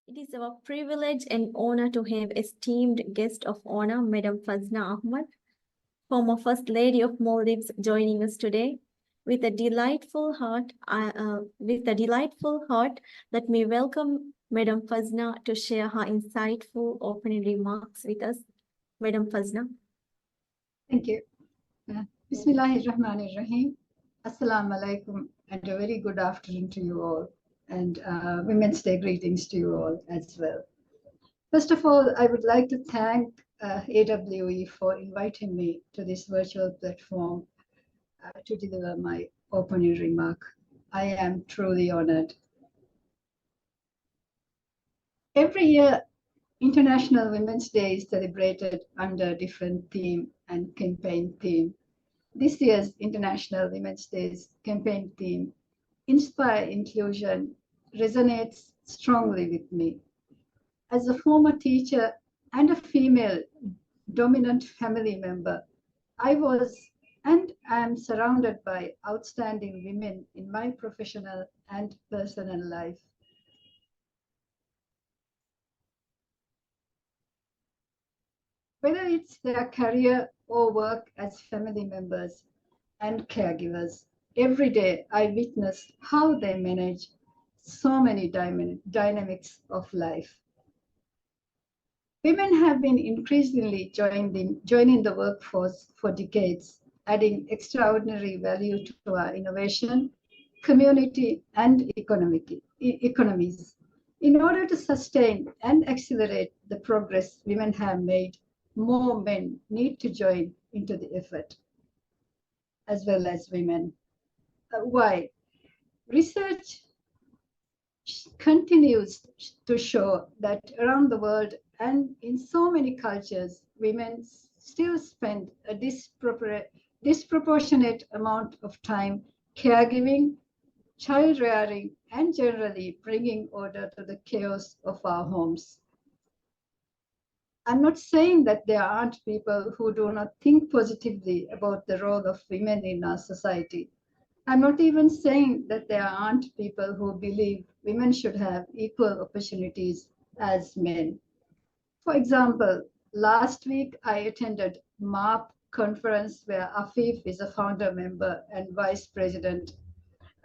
It is our privilege and honor to have esteemed guest of honor, Madam Fazna Ahmed, former First Lady of Maldives, joining us today. With a delightful heart, let me welcome Madam Fazna to share her insightful opening remarks with us. Madam Fazna. Thank you. Bismillahirrahmanirrahim. Assalamu alaikum and a very good afternoon to you all, and Women's Day greetings to you all as well. First of all, I would like to thank AWE for inviting me to this virtual platform to deliver my opening remark. I am truly honored. Every year, International Women's Day is celebrated under a different theme and campaign theme. This year's International Women's Day's campaign theme, Inspire Inclusion, resonates strongly with me. As a former teacher and a female dominant family member, I was and am surrounded by outstanding women in my professional and personal life. Whether it's their career or work as family members and caregivers, every day I witness how they manage so many dynamics of life. Women have been increasingly joining the workforce for decades, adding extraordinary value to our innovation, community, and economies. In order to sustain and accelerate the progress women have made, more men need to join into the effort, as well as women. Why? Research continues to show that around the world and in so many cultures, women still spend a disproportionate amount of time caregiving, child rearing, and generally bringing order to the chaos of our homes. I'm not saying that there aren't people who do not think positively about the role of women in our society. I'm not even saying that there aren't people who believe women should have equal opportunities as men. For example, last week I attended MARP conference where Afif is a founder member and vice president.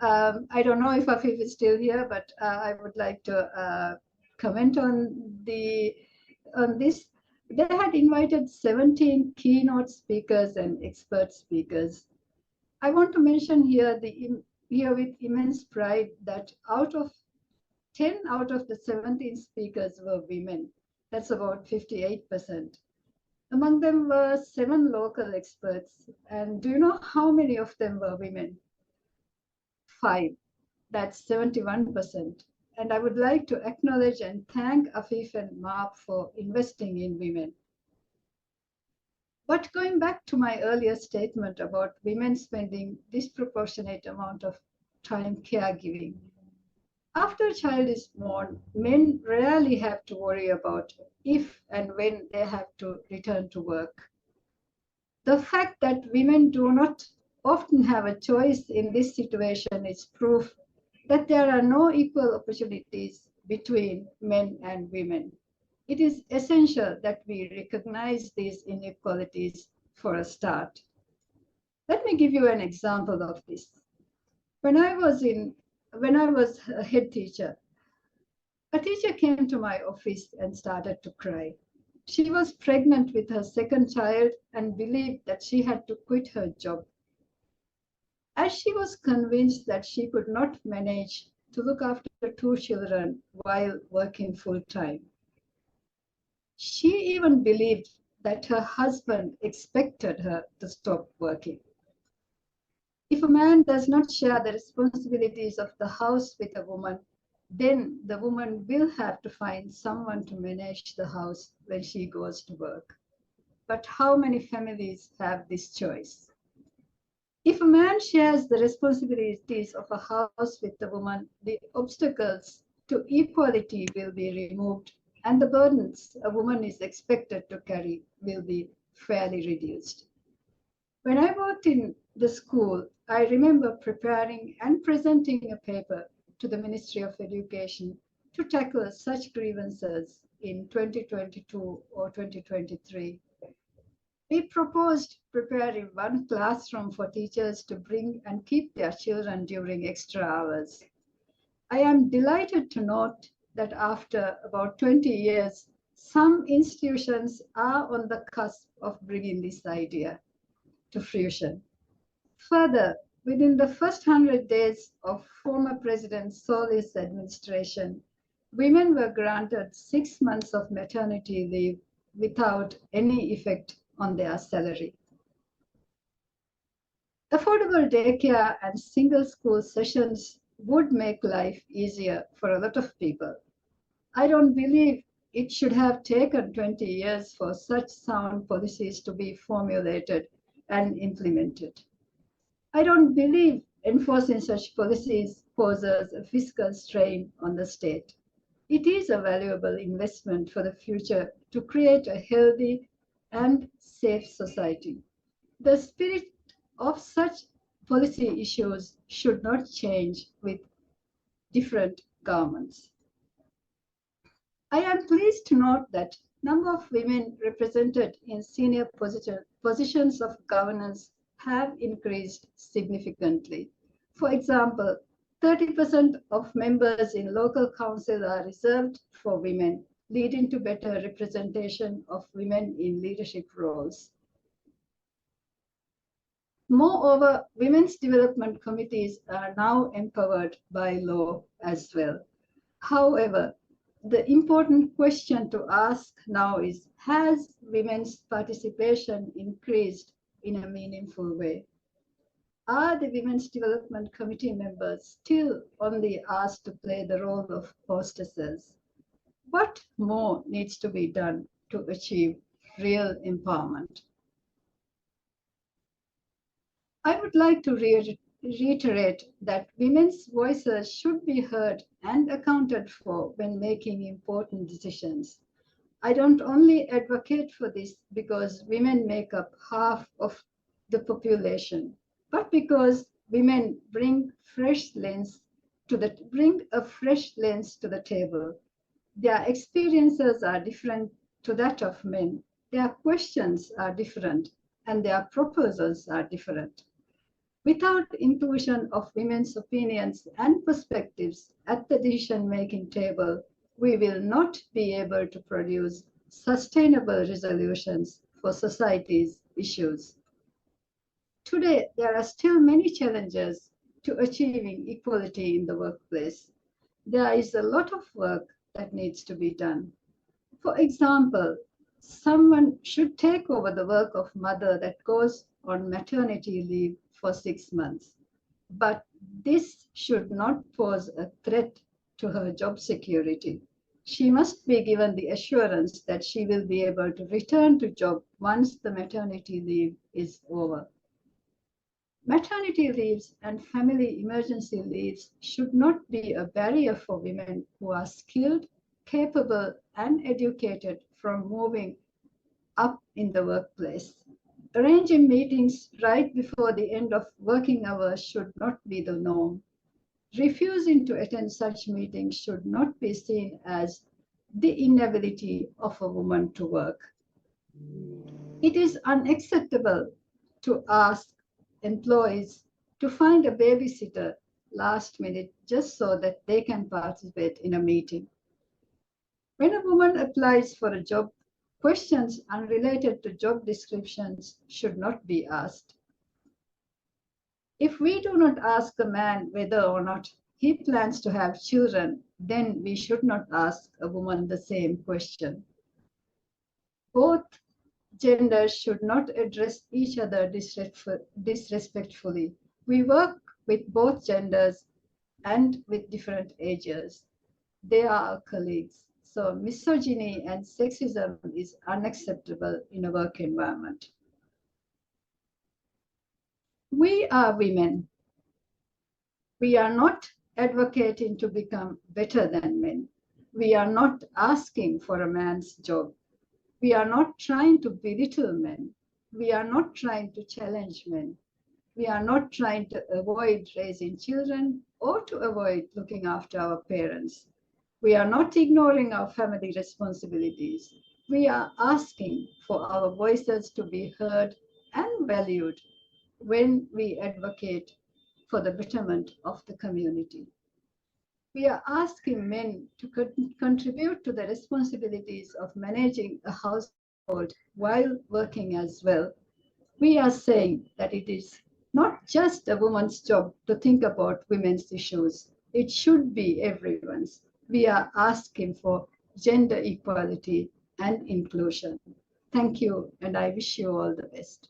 I don't know if Afif is still here, but I would like to comment on this. They had invited 17 keynote speakers and expert speakers. I want to mention here with immense pride that 10 out of the 17 speakers were women. That's about 58%. Among them were 7 local experts. And do you know how many of them were women? 5. That's 71%. And I would like to acknowledge and thank Afif and Marp for investing in women. But going back to my earlier statement about women spending disproportionate amount of time caregiving, after a child is born, men rarely have to worry about if and when they have to return to work. The fact that women do not often have a choice in this situation is proof that there are no equal opportunities between men and women. It is essential that we recognize these inequalities for a start. Let me give you an example of this. When I was a head teacher, a teacher came to my office and started to cry. She was pregnant with her second child and believed that she had to quit her job, as she was convinced that she could not manage to look after 2 children while working full-time. She even believed that her husband expected her to stop working. If a man does not share the responsibilities of the house with a woman, then the woman will have to find someone to manage the house when she goes to work. But how many families have this choice? If a man shares the responsibilities of a house with the woman, the obstacles to equality will be removed and the burdens a woman is expected to carry will be fairly reduced. When I worked in the school, I remember preparing and presenting a paper to the Ministry of Education to tackle such grievances in 2022 or 2023. We proposed preparing one classroom for teachers to bring and keep their children during extra hours. I am delighted to note that after about 20 years, some institutions are on the cusp of bringing this idea to fruition. Further, within the first 100 days of former President Solly's administration, women were granted 6 months of maternity leave without any effect on their salary. Affordable daycare and single school sessions would make life easier for a lot of people. I don't believe it should have taken 20 years for such sound policies to be formulated and implemented. I don't believe enforcing such policies poses a fiscal strain on the state. It is a valuable investment for the future to create a healthy and safe society. The spirit of such policy issues should not change with different governments. I am pleased to note that number of women represented in senior positions of governance have increased significantly. For example, 30% of members in local council are reserved for women, leading to better representation of women in leadership roles. Moreover, women's development committees are now empowered by law as well. However, the important question to ask now is, has women's participation increased in a meaningful way? Are the Women's Development Committee members still only asked to play the role of hostesses? What more needs to be done to achieve real empowerment? I would like to reiterate that women's voices should be heard and accounted for when making important decisions. I don't only advocate for this because women make up half of the population, but because women bring a fresh lens to the table. Their experiences are different to that of men. Their questions are different, and their proposals are different. Without inclusion of women's opinions and perspectives at the decision-making table, we will not be able to produce sustainable resolutions for society's issues. Today, there are still many challenges to achieving equality in the workplace. There is a lot of work that needs to be done. For example, someone should take over the work of mother that goes on maternity leave for 6 months. But this should not pose a threat to her job security. She must be given the assurance that she will be able to return to job once the maternity leave is over. Maternity leaves and family emergency leaves should not be a barrier for women who are skilled, capable, and educated from moving up in the workplace. Arranging meetings right before the end of working hours should not be the norm. Refusing to attend such meetings should not be seen as the inability of a woman to work. It is unacceptable to ask employees to find a babysitter last minute just so that they can participate in a meeting. When a woman applies for a job, questions unrelated to job descriptions should not be asked. If we do not ask a man whether or not he plans to have children, then we should not ask a woman the same question. Both genders should not address each other disrespectfully. We work with both genders and with different ages. They are our colleagues. So misogyny and sexism is unacceptable in a work environment. We are women. We are not advocating to become better than men. We are not asking for a man's job. We are not trying to belittle men. We are not trying to challenge men. We are not trying to avoid raising children or to avoid looking after our parents. We are not ignoring our family responsibilities. We are asking for our voices to be heard and valued when we advocate for the betterment of the community. We are asking men to contribute to the responsibilities of managing a household while working as well. We are saying that it is not just a woman's job to think about women's issues, it should be everyone's. We are asking for gender equality and inclusion. Thank you, and I wish you all the best.